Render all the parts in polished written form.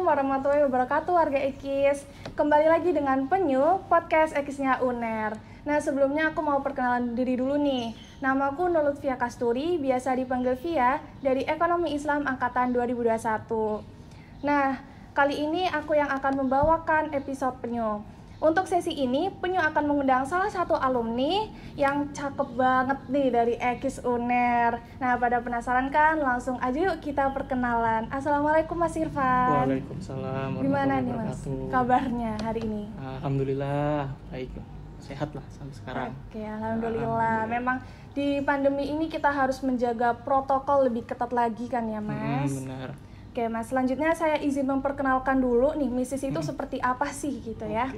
warahmatullahi wabarakatuh warga Ekis. Kembali lagi dengan Penyu, podcast Ekisnya UNER. Nah sebelumnya aku mau perkenalan diri dulu nih. Namaku Nur Lutfia Kasturi, biasa dipanggil Via, dari Ekonomi Islam Angkatan 2021. Nah, kali ini aku yang akan membawakan episode Penyu. Untuk sesi ini, Penyu akan mengundang salah satu alumni yang cakep banget nih dari Ekis UNER. Nah, pada penasaran kan? Langsung aja yuk kita perkenalan. Assalamualaikum Mas Irfan. Waalaikumsalam Gimana nih Mas kabarnya hari ini? Alhamdulillah, baik. Sehat lah sampai sekarang. Oke, alhamdulillah. Memang di pandemi ini kita harus menjaga protokol lebih ketat lagi kan ya Mas? Benar. Oke Mas, selanjutnya saya izin memperkenalkan dulu nih, MISIS itu seperti apa sih gitu ya.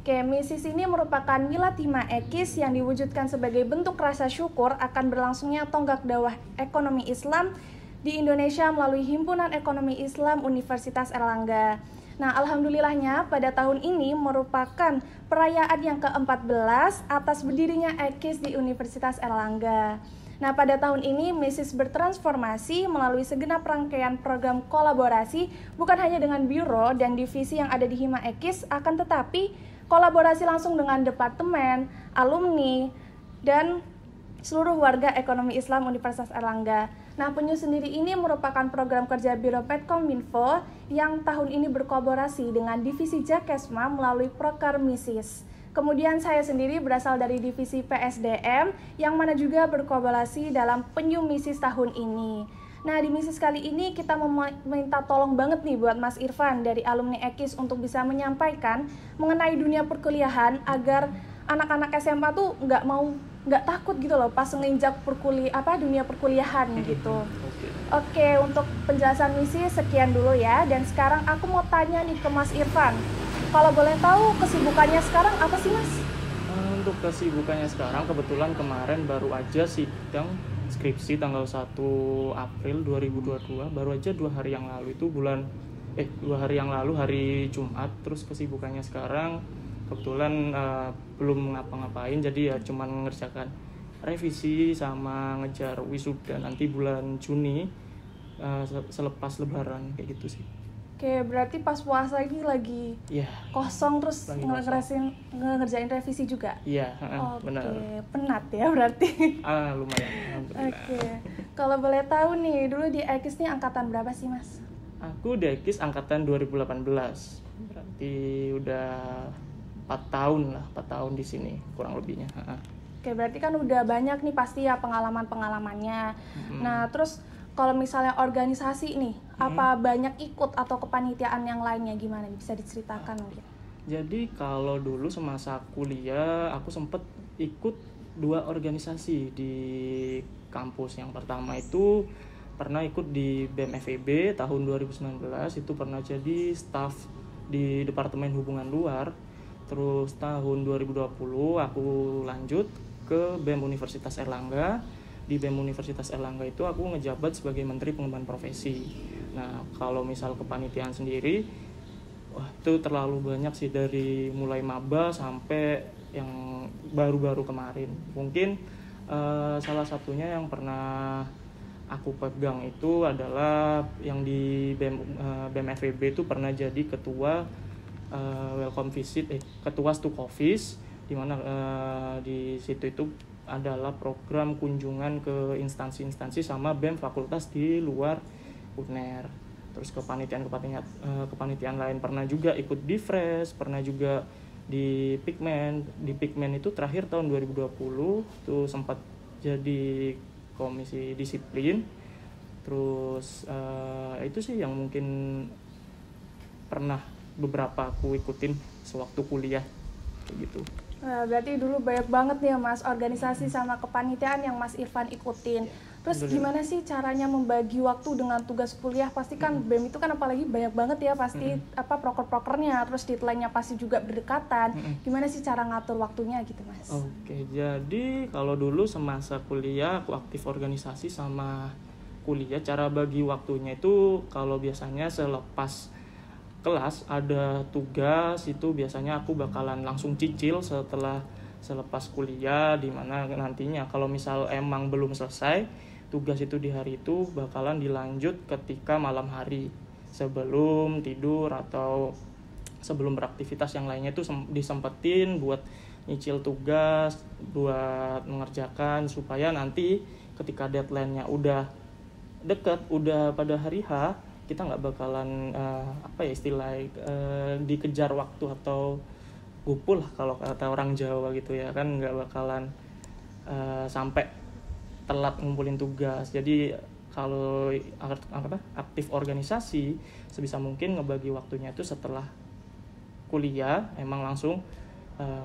Oke, MISIS ini merupakan Milat Hima Ekis yang diwujudkan sebagai bentuk rasa syukur akan berlangsungnya tonggak dakwah ekonomi Islam di Indonesia melalui Himpunan Ekonomi Islam Universitas Erlangga. Nah, alhamdulillahnya pada tahun ini merupakan perayaan yang ke-14 atas berdirinya Ekis di Universitas Erlangga. Nah, pada tahun ini MISIS bertransformasi melalui segenap rangkaian program kolaborasi bukan hanya dengan biro dan divisi yang ada di Hima Ekis, akan tetapi kolaborasi langsung dengan departemen, alumni, dan seluruh warga ekonomi Islam Universitas Erlangga. Nah, Penyu sendiri ini merupakan program kerja Biro Petkominfo yang tahun ini berkolaborasi dengan divisi Jakesma melalui proker MISIS. Kemudian saya sendiri berasal dari divisi PSDM yang mana juga berkolaborasi dalam Penyu MISIS tahun ini. Nah, di MISIS kali ini kita meminta tolong banget nih buat Mas Irfan dari alumni Ekis untuk bisa menyampaikan mengenai dunia perkuliahan agar anak-anak SMA tuh nggak takut gitu loh pas menginjak dunia perkuliahan gitu. Oke, untuk penjelasan MISIS sekian dulu ya. Dan sekarang aku mau tanya nih ke Mas Irfan. Kalau boleh tahu kesibukannya sekarang apa sih Mas? Untuk kesibukannya sekarang kebetulan kemarin baru aja sidang skripsi tanggal 1 April 2022, baru aja 2 hari yang lalu itu 2 hari yang lalu hari Jumat. Terus kesibukannya sekarang kebetulan belum ngapa-ngapain, jadi ya cuman mengerjakan revisi sama ngejar wisuda nanti bulan Juni selepas lebaran kayak gitu sih. Oke, berarti pas puasa ini lagi kosong terus ngerjain revisi juga? Iya, benar. Oke, penat ya berarti. Lumayan, alhamdulillah. Oke, kalau boleh tahu nih, dulu di Ekis nih angkatan berapa sih Mas? Aku di Ekis angkatan 2018, berarti udah 4 tahun di sini kurang lebihnya. Oke, berarti kan udah banyak nih pasti ya pengalamannya. Nah, terus kalau misalnya organisasi nih, apa banyak ikut atau kepanitiaan yang lainnya gimana? Bisa diceritakan mungkin? Jadi kalau dulu semasa kuliah aku sempet ikut 2 organisasi di kampus. Yang pertama itu pernah ikut di BEM FEB tahun 2019, itu pernah jadi staff di Departemen Hubungan Luar. Terus tahun 2020 aku lanjut ke BEM Universitas Erlangga. Di BEM Universitas Erlangga itu aku ngejabat sebagai Menteri Pengembangan Profesi. Nah, kalau misal kepanitiaan sendiri, itu terlalu banyak sih, dari mulai maba sampai yang baru-baru kemarin. Mungkin salah satunya yang pernah aku pegang itu adalah yang di BEM FEB itu pernah jadi ketua welcome visit, ketua Stukofis, di mana di situ itu adalah program kunjungan ke instansi-instansi sama BEM fakultas di luar UNER. Terus kepanitiaan lain pernah juga ikut di Fresh, pernah juga di Pigment. Di Pigment itu terakhir tahun 2020 tuh sempat jadi komisi disiplin. Terus itu sih yang mungkin pernah beberapa aku ikutin sewaktu kuliah kayak gitu. Berarti dulu banyak banget nih ya Mas organisasi sama kepanitiaan yang Mas Irfan ikutin. Terus gimana sih caranya membagi waktu dengan tugas kuliah? Pasti kan BEM itu kan apalagi banyak banget ya pasti proker-prokernya, terus deadline-nya pasti juga berdekatan. Gimana sih cara ngatur waktunya gitu Mas? Oke, jadi kalau dulu semasa kuliah aku aktif organisasi sama kuliah. Cara bagi waktunya itu kalau biasanya selepas kelas ada tugas itu biasanya aku bakalan langsung cicil selepas kuliah, di mana nantinya kalau misal emang belum selesai tugas itu di hari itu bakalan dilanjut ketika malam hari. sebelum tidur atau sebelum beraktivitas yang lainnya itu disempetin buat nyicil tugas, buat mengerjakan, supaya nanti ketika deadline-nya udah deket, udah pada hari H, kita nggak bakalan dikejar waktu atau gupul lah kalau kata orang Jawa gitu ya kan, nggak bakalan sampai telat ngumpulin tugas. Jadi kalau aktif organisasi sebisa mungkin ngebagi waktunya itu setelah kuliah emang langsung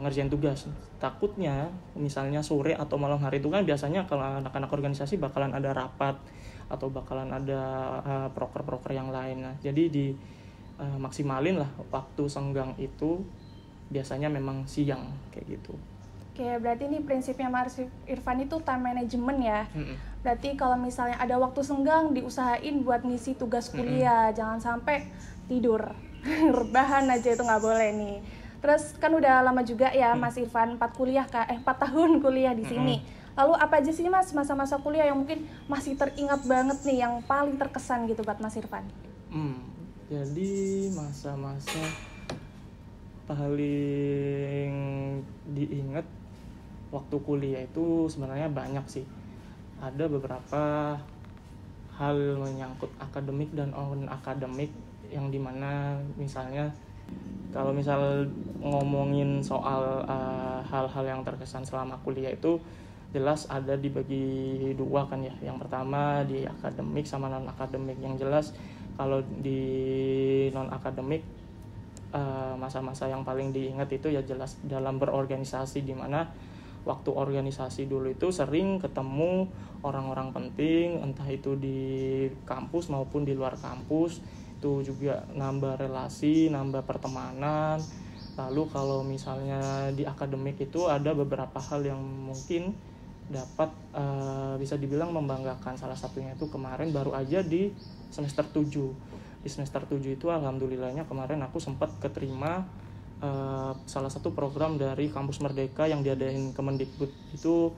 ngerjain tugas. Takutnya misalnya sore atau malam hari itu kan biasanya kalau anak-anak organisasi bakalan ada rapat atau bakalan ada proker-proker yang lain. Nah, jadi di maksimalin lah waktu senggang itu biasanya memang siang kayak gitu. Oke, berarti ini prinsipnya Mas Irfan itu time management ya. Berarti kalau misalnya ada waktu senggang diusahain buat ngisi tugas kuliah, jangan sampai tidur. Rebahan aja itu nggak boleh nih. Terus kan udah lama juga ya Mas Irfan 4 tahun kuliah di sini. Lalu apa aja sih Mas masa-masa kuliah yang mungkin masih teringat banget nih, yang paling terkesan gitu buat Mas Irfan? Jadi masa-masa paling diingat waktu kuliah itu sebenarnya banyak sih. Ada beberapa hal menyangkut akademik dan non-akademik yang dimana misalnya kalau misal ngomongin soal hal-hal yang terkesan selama kuliah itu jelas ada dibagi dua kan ya. Yang pertama di akademik sama non-akademik. Yang jelas kalau di non-akademik masa-masa yang paling diingat itu ya jelas dalam berorganisasi, di mana waktu organisasi dulu itu sering ketemu orang-orang penting, entah itu di kampus maupun di luar kampus. Itu juga nambah relasi, nambah pertemanan. Lalu kalau misalnya di akademik itu ada beberapa hal yang mungkin dapat bisa dibilang membanggakan. Salah satunya itu kemarin baru aja di semester 7. Di semester 7 itu alhamdulillahnya kemarin aku sempat keterima salah satu program dari Kampus Merdeka yang diadain Kemendikbud. Itu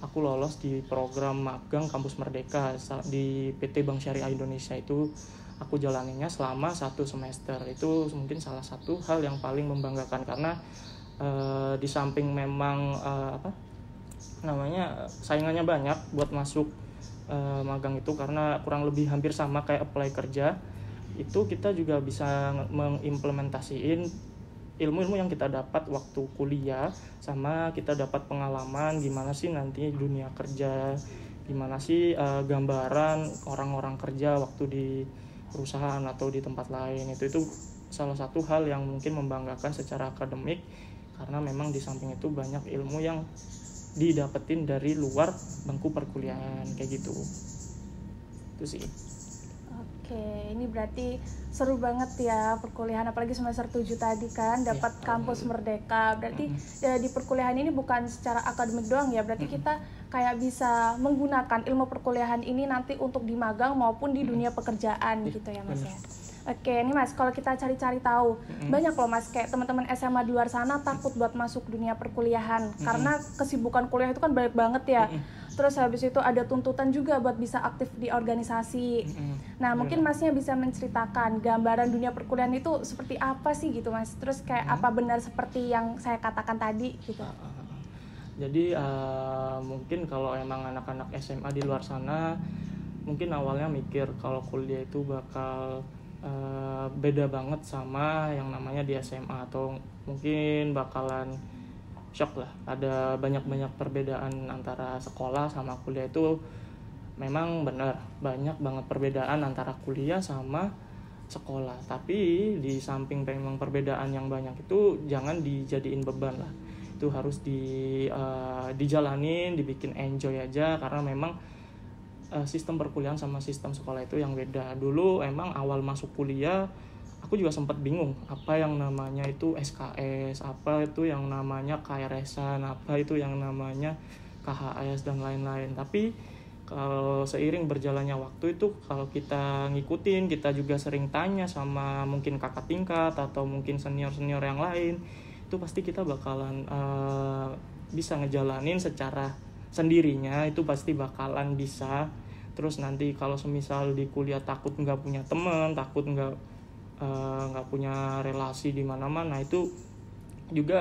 aku lolos di program magang Kampus Merdeka di PT Bank Syariah Indonesia. Itu aku jalaninya selama 1 semester. Itu mungkin salah satu hal yang paling membanggakan, karena di samping memang saingannya banyak buat masuk magang itu, karena kurang lebih hampir sama kayak apply kerja. Itu kita juga bisa mengimplementasiin ilmu-ilmu yang kita dapat waktu kuliah, sama kita dapat pengalaman gimana sih nanti dunia kerja, gimana sih gambaran orang-orang kerja waktu di perusahaan atau di tempat lain. Itu salah satu hal yang mungkin membanggakan secara akademik, karena memang di samping itu banyak ilmu yang didapetin dari luar bangku perkuliahan kayak gitu. Itu sih. Oke, ini berarti seru banget ya perkuliahan, apalagi semester 7 tadi kan dapat kampus merdeka. Berarti di perkuliahan ini bukan secara akademik doang ya, berarti kita kayak bisa menggunakan ilmu perkuliahan ini nanti untuk di magang maupun di dunia pekerjaan gitu ya Mas ya. Oke, ini Mas, kalau kita cari-cari tahu, banyak loh Mas, kayak teman-teman SMA di luar sana takut buat masuk dunia perkuliahan karena kesibukan kuliah itu kan banyak banget ya. Terus habis itu ada tuntutan juga buat bisa aktif di organisasi. Nah, mungkin Masnya bisa menceritakan gambaran dunia perkuliahan itu seperti apa sih gitu Mas. Terus kayak apa benar seperti yang saya katakan tadi gitu. Jadi mungkin kalau emang anak-anak SMA di luar sana mungkin awalnya mikir kalau kuliah itu bakal beda banget sama yang namanya di SMA, atau mungkin bakalan shock lah. Ada banyak-banyak perbedaan antara sekolah sama kuliah. Itu memang benar, banyak banget perbedaan antara kuliah sama sekolah. Tapi di samping memang perbedaan yang banyak itu jangan dijadiin beban lah. Itu harus dijalanin, dibikin enjoy aja, karena memang sistem perkuliahan sama sistem sekolah itu yang beda. Dulu emang awal masuk kuliah aku juga sempat bingung apa yang namanya itu SKS, apa itu yang namanya KRS-an, apa itu yang namanya KHS dan lain-lain. Tapi kalau seiring berjalannya waktu itu, kalau kita ngikutin, kita juga sering tanya sama mungkin kakak tingkat atau mungkin senior-senior yang lain, itu pasti kita bakalan bisa ngejalanin secara sendirinya, itu pasti bakalan bisa. Terus nanti kalau semisal di kuliah takut nggak punya teman, takut nggak punya relasi di mana-mana, itu juga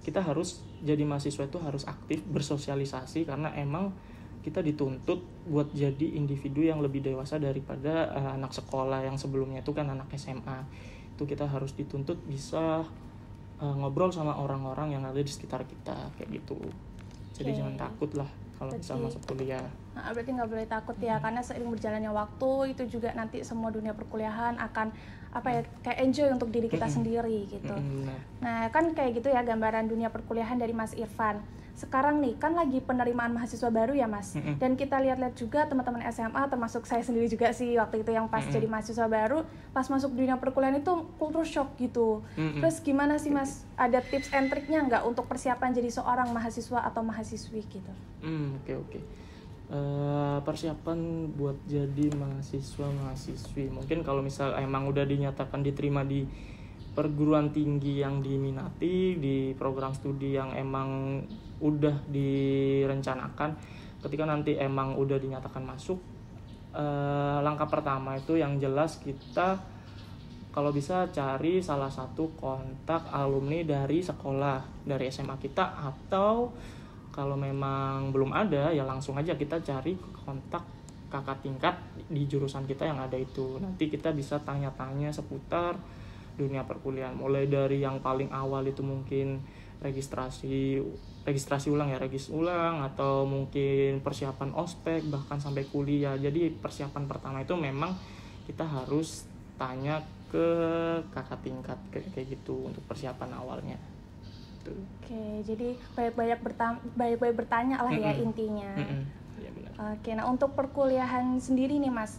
kita harus jadi mahasiswa itu harus aktif bersosialisasi, karena emang kita dituntut buat jadi individu yang lebih dewasa daripada anak sekolah yang sebelumnya itu kan anak SMA. Itu kita harus dituntut bisa ngobrol sama orang-orang yang ada di sekitar kita kayak gitu. Jadi jangan takut lah kalau bisa masuk kuliah. Nah, berarti nggak boleh takut ya, karena seiring berjalannya waktu itu juga nanti semua dunia perkuliahan akan kayak enjoy untuk diri kita sendiri gitu. Nah kan kayak gitu ya gambaran dunia perkuliahan dari Mas Irfan. Sekarang nih kan lagi penerimaan mahasiswa baru ya Mas, dan kita lihat-lihat juga teman-teman SMA, termasuk saya sendiri juga sih waktu itu yang pas jadi mahasiswa baru, pas masuk dunia perkuliahan itu culture shock gitu. Terus gimana sih Mas, ada tips and triknya nggak untuk persiapan jadi seorang mahasiswa atau mahasiswi gitu? Oke. Persiapan buat jadi mahasiswa-mahasiswi, mungkin kalau misal emang udah dinyatakan diterima di perguruan tinggi yang diminati, di program studi yang emang udah direncanakan, ketika nanti emang udah dinyatakan masuk, langkah pertama itu yang jelas kita kalau bisa cari salah satu kontak alumni dari sekolah, dari SMA kita, atau kalau memang belum ada ya langsung aja kita cari kontak kakak tingkat di jurusan kita yang ada itu. Nanti kita bisa tanya-tanya seputar dunia perkuliahan, mulai dari yang paling awal itu mungkin registrasi ulang, atau mungkin persiapan ospek, bahkan sampai kuliah. Jadi persiapan pertama itu memang kita harus tanya ke kakak tingkat kayak gitu untuk persiapan awalnya. Oke, jadi banyak-banyak bertanya lah ya intinya. Ya, benar. Oke, nah untuk perkuliahan sendiri nih Mas,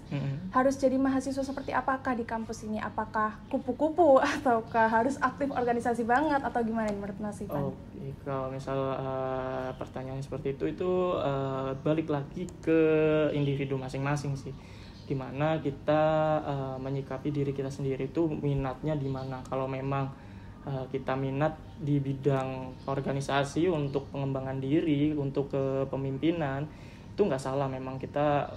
harus jadi mahasiswa seperti apakah di kampus ini? Apakah kupu-kupu ataukah harus aktif organisasi banget atau gimana menurut Mas Ivan? Oke, kalau misal pertanyaan seperti itu balik lagi ke individu masing-masing sih. Dimana kita menyikapi diri kita sendiri itu minatnya di mana. Kalau memang kita minat di bidang organisasi untuk pengembangan diri, untuk kepemimpinan, itu nggak salah. Memang kita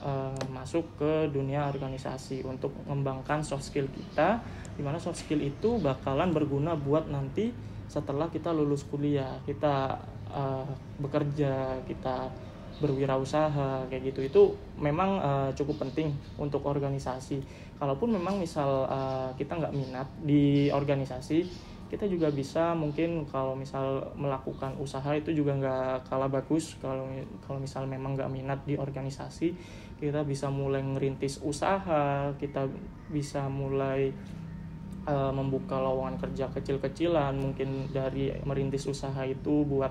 masuk ke dunia organisasi untuk mengembangkan soft skill kita, dimana soft skill itu bakalan berguna buat nanti setelah kita lulus kuliah, kita bekerja, kita berwirausaha kayak gitu. Itu memang cukup penting untuk organisasi. Kalaupun memang misal kita nggak minat di organisasi, kita juga bisa mungkin kalau misal melakukan usaha itu juga nggak kalah bagus. Kalau misal memang nggak minat di organisasi, kita bisa mulai ngerintis usaha, kita bisa mulai membuka lowongan kerja kecil-kecilan, mungkin dari merintis usaha itu buat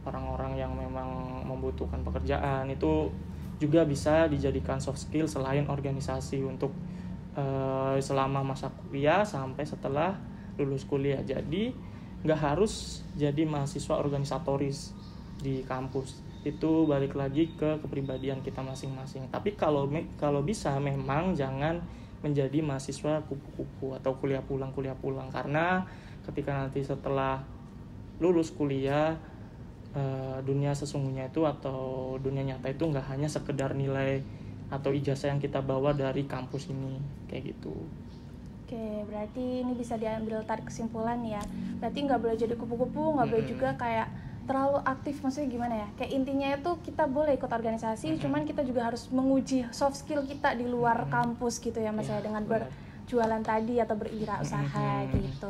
orang-orang yang memang membutuhkan pekerjaan. Itu juga bisa dijadikan soft skill selain organisasi untuk selama masa kuliah sampai setelah lulus kuliah. Jadi nggak harus jadi mahasiswa organisatoris di kampus, itu balik lagi ke kepribadian kita masing-masing. Tapi kalau bisa memang jangan menjadi mahasiswa kupu-kupu atau kuliah pulang, karena ketika nanti setelah lulus kuliah, dunia sesungguhnya itu atau dunia nyata itu nggak hanya sekedar nilai atau ijazah yang kita bawa dari kampus ini kayak gitu. Oke, berarti ini bisa diambil tarik kesimpulan ya. Berarti nggak boleh jadi kupu-kupu, nggak boleh juga kayak terlalu aktif. Maksudnya gimana ya? Kayak intinya itu kita boleh ikut organisasi, cuman kita juga harus menguji soft skill kita di luar kampus gitu ya Mas ya, dengan berjualan tadi atau berwirausaha gitu.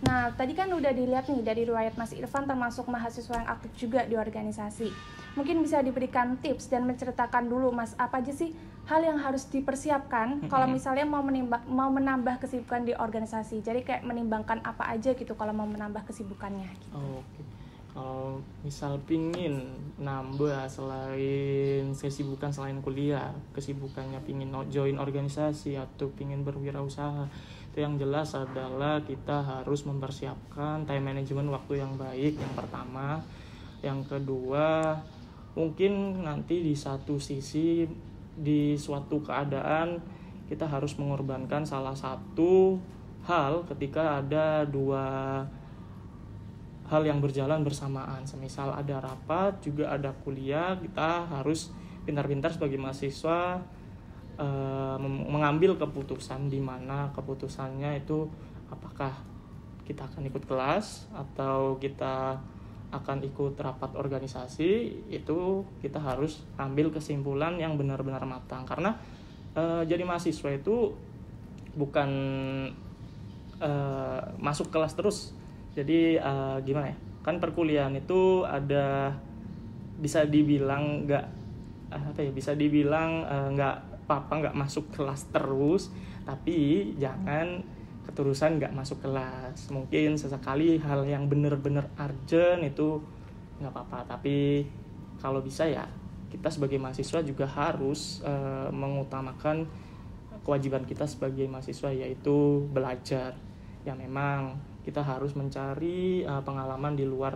Nah, tadi kan udah dilihat nih dari riwayat Mas Irfan termasuk mahasiswa yang aktif juga di organisasi. Mungkin bisa diberikan tips dan menceritakan dulu Mas, apa aja sih hal yang harus dipersiapkan kalau misalnya mau menambah kesibukan di organisasi. Jadi kayak menimbangkan apa aja gitu kalau mau menambah kesibukannya gitu. Oke. Kalau misal pingin nambah selain kesibukan selain kuliah, kesibukannya pingin join organisasi atau pingin berwirausaha, itu yang jelas adalah kita harus mempersiapkan time management waktu yang baik, yang pertama. Yang kedua, mungkin nanti di satu sisi, di suatu keadaan kita harus mengorbankan salah satu hal ketika ada dua hal yang berjalan bersamaan. Semisal ada rapat, juga ada kuliah, kita harus pintar-pintar sebagai mahasiswa mengambil keputusan, di mana keputusannya itu apakah kita akan ikut kelas atau kita akan ikut rapat organisasi. Itu kita harus ambil kesimpulan yang benar-benar matang, karena jadi mahasiswa itu bukan masuk kelas terus. Jadi gimana ya, kan perkuliahan itu ada, bisa dibilang bisa dibilang nggak apa-apa nggak masuk kelas terus, tapi jangan keterusan nggak masuk kelas. Mungkin sesekali hal yang benar-benar urgent itu nggak apa-apa, tapi kalau bisa ya kita sebagai mahasiswa juga harus mengutamakan kewajiban kita sebagai mahasiswa, yaitu belajar. Ya memang kita harus mencari pengalaman di luar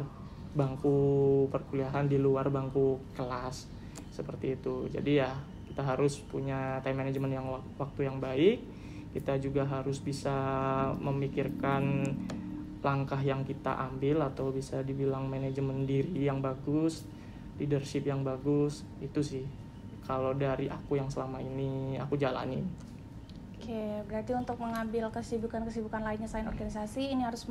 bangku perkuliahan, di luar bangku kelas, seperti itu. Jadi ya kita harus punya time management yang waktu yang baik. Kita juga harus bisa memikirkan langkah yang kita ambil, atau bisa dibilang manajemen diri yang bagus, leadership yang bagus. Itu sih kalau dari aku yang selama ini aku jalani. Oke, berarti untuk mengambil kesibukan-kesibukan lainnya selain organisasi, ini harus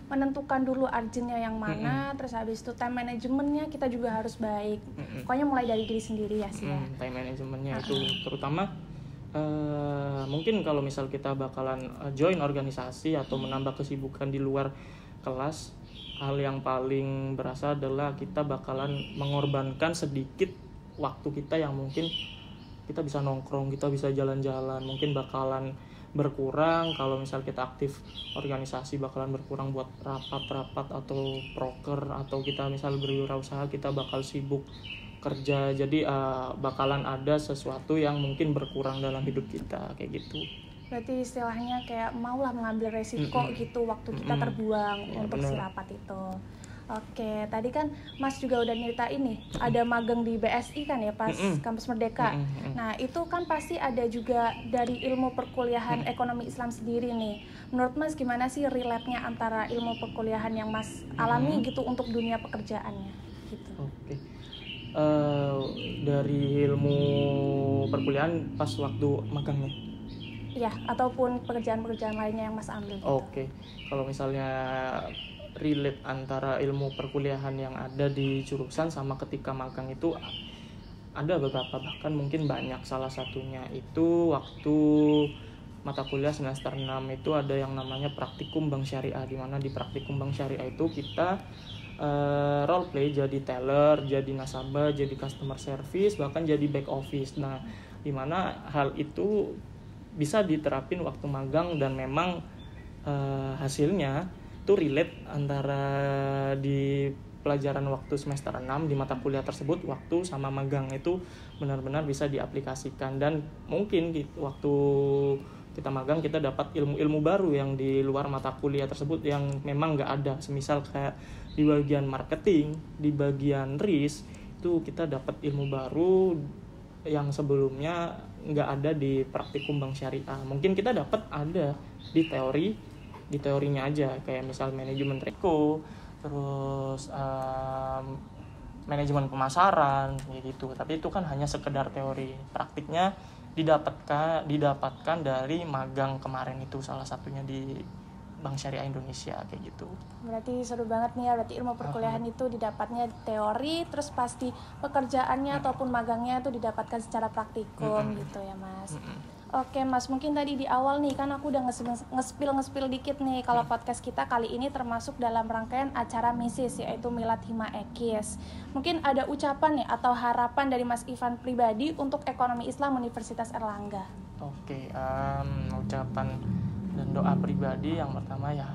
menentukan dulu urgentnya yang mana, terus habis itu time manajemennya kita juga harus baik. Pokoknya mulai dari diri sendiri ya sih. Time manajemennya itu terutama mungkin kalau misal kita bakalan join organisasi atau menambah kesibukan di luar kelas, hal yang paling berasa adalah kita bakalan mengorbankan sedikit waktu kita yang mungkin kita bisa nongkrong, kita bisa jalan-jalan, mungkin bakalan berkurang. Kalau misal kita aktif organisasi bakalan berkurang buat rapat-rapat atau proker, atau kita misal berwirausaha kita bakal sibuk kerja. Jadi bakalan ada sesuatu yang mungkin berkurang dalam hidup kita, kayak gitu. Berarti istilahnya kayak maulah mengambil resiko gitu, waktu kita terbuang ya, untuk bener. si rapat itu. Oke, tadi kan Mas juga udah nyeritain nih, ada magang di BSI kan ya pas Kampus Merdeka. Nah, itu kan pasti ada juga dari ilmu perkuliahan ekonomi Islam sendiri nih. Menurut Mas gimana sih relate-nya antara ilmu perkuliahan yang Mas alami gitu untuk dunia pekerjaannya gitu? Oke. Dari ilmu perkuliahan pas waktu magangnya? Iya, ataupun pekerjaan-pekerjaan lainnya yang Mas ambil gitu. Oke. Kalau misalnya relate antara ilmu perkuliahan yang ada di jurusan sama ketika magang, itu ada beberapa, bahkan mungkin banyak. Salah satunya itu waktu mata kuliah semester 6 itu ada yang namanya praktikum Bank Syariah, di mana di praktikum Bank Syariah itu kita role play jadi teller, jadi nasabah, jadi customer service, bahkan jadi back office. Nah, di mana hal itu bisa diterapin waktu magang, dan memang hasilnya itu relate antara di pelajaran waktu semester 6 di mata kuliah tersebut, waktu sama magang itu benar-benar bisa diaplikasikan. Dan mungkin waktu kita magang kita dapat ilmu-ilmu baru yang di luar mata kuliah tersebut yang memang nggak ada. Semisal kayak di bagian marketing, di bagian risk, itu kita dapat ilmu baru yang sebelumnya nggak ada di praktikum Bank Syariah. Mungkin kita dapat ada di teorinya aja, kayak misal manajemen risiko, terus manajemen pemasaran gitu. Tapi itu kan hanya sekedar teori. Praktiknya didapatkan dari magang kemarin itu, salah satunya di Bank Syariah Indonesia, kayak gitu. Berarti seru banget nih ya, berarti ilmu perkuliahan itu didapatnya teori, terus pasti pekerjaannya ataupun magangnya itu didapatkan secara praktikum gitu ya Mas. Oke Mas, mungkin tadi di awal nih kan aku udah nge-spill dikit nih kalau podcast kita kali ini termasuk dalam rangkaian acara MISIS, yaitu Milad Hima Ekis. Mungkin ada ucapan nih atau harapan dari Mas Ivan pribadi untuk ekonomi Islam Universitas Erlangga. Oke, ucapan dan doa pribadi yang pertama ya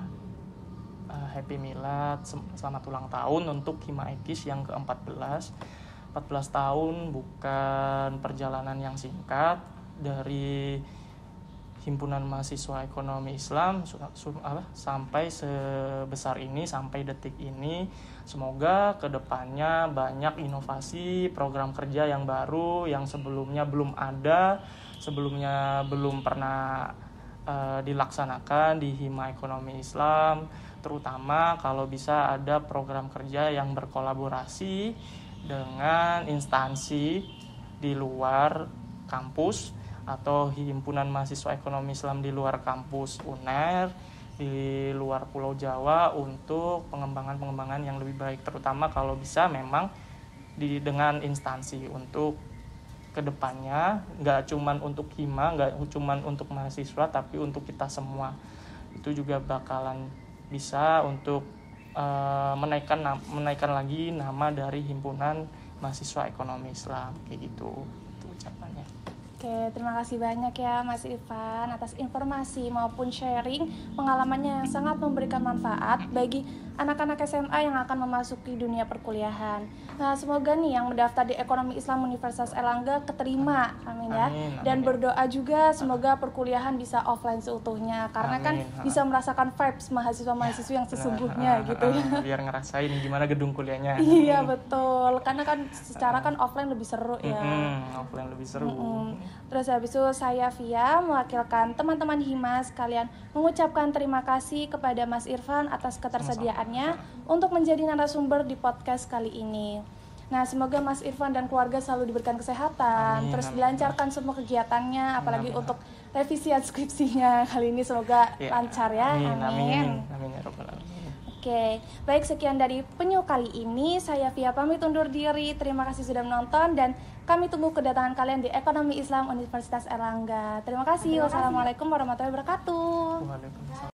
Happy Milad, selamat ulang tahun untuk Hima Ekis yang ke-14. 14 tahun bukan perjalanan yang singkat. Dari Himpunan Mahasiswa Ekonomi Islam sampai sebesar ini, sampai detik ini. Semoga kedepannya banyak inovasi, program kerja yang baru, yang sebelumnya belum ada, sebelumnya belum pernah dilaksanakan di Hima Ekonomi Islam. Terutama kalau bisa ada program kerja yang berkolaborasi dengan instansi di luar kampus atau himpunan mahasiswa ekonomi Islam di luar kampus UNER, di luar Pulau Jawa untuk pengembangan yang lebih baik, terutama kalau bisa memang dengan instansi untuk kedepannya, nggak cuman untuk hima, nggak cuman untuk mahasiswa, tapi untuk kita semua. Itu juga bakalan bisa untuk menaikkan lagi nama dari himpunan mahasiswa ekonomi Islam, kayak gitu. Itu ucapannya. Oke, terima kasih banyak ya Mas Irfan atas informasi maupun sharing pengalamannya yang sangat memberikan manfaat bagi anak-anak SMA yang akan memasuki dunia perkuliahan. Nah, semoga nih yang mendaftar di Ekonomi Islam Universitas Airlangga keterima, amin ya. Amin. Dan berdoa juga semoga perkuliahan bisa offline seutuhnya, karena kan bisa merasakan vibes mahasiswa-mahasiswa yang sesungguhnya gitu ya. Biar ngerasain gimana gedung kuliahnya. Iya betul, karena kan secara kan offline lebih seru ya. Offline lebih seru. Terus habis itu saya Via mewakilkan teman-teman Hima sekalian mengucapkan terima kasih kepada Mas Irfan atas ketersediaannya untuk menjadi narasumber di podcast kali ini. Nah, semoga Mas Irfan dan keluarga selalu diberikan kesehatan, terus dilancarkan semua kegiatannya, apalagi untuk revisian skripsinya kali ini semoga lancar ya. Amin. Amin ya rabbal alamin. Oke, baik, sekian dari penyu kali ini. Saya Via pamit undur diri. Terima kasih sudah menonton dan kami tunggu kedatangan kalian di Ekonomi Islam Universitas Airlangga. Terima kasih. Wassalamualaikum warahmatullahi wabarakatuh. Waalaikumsalam.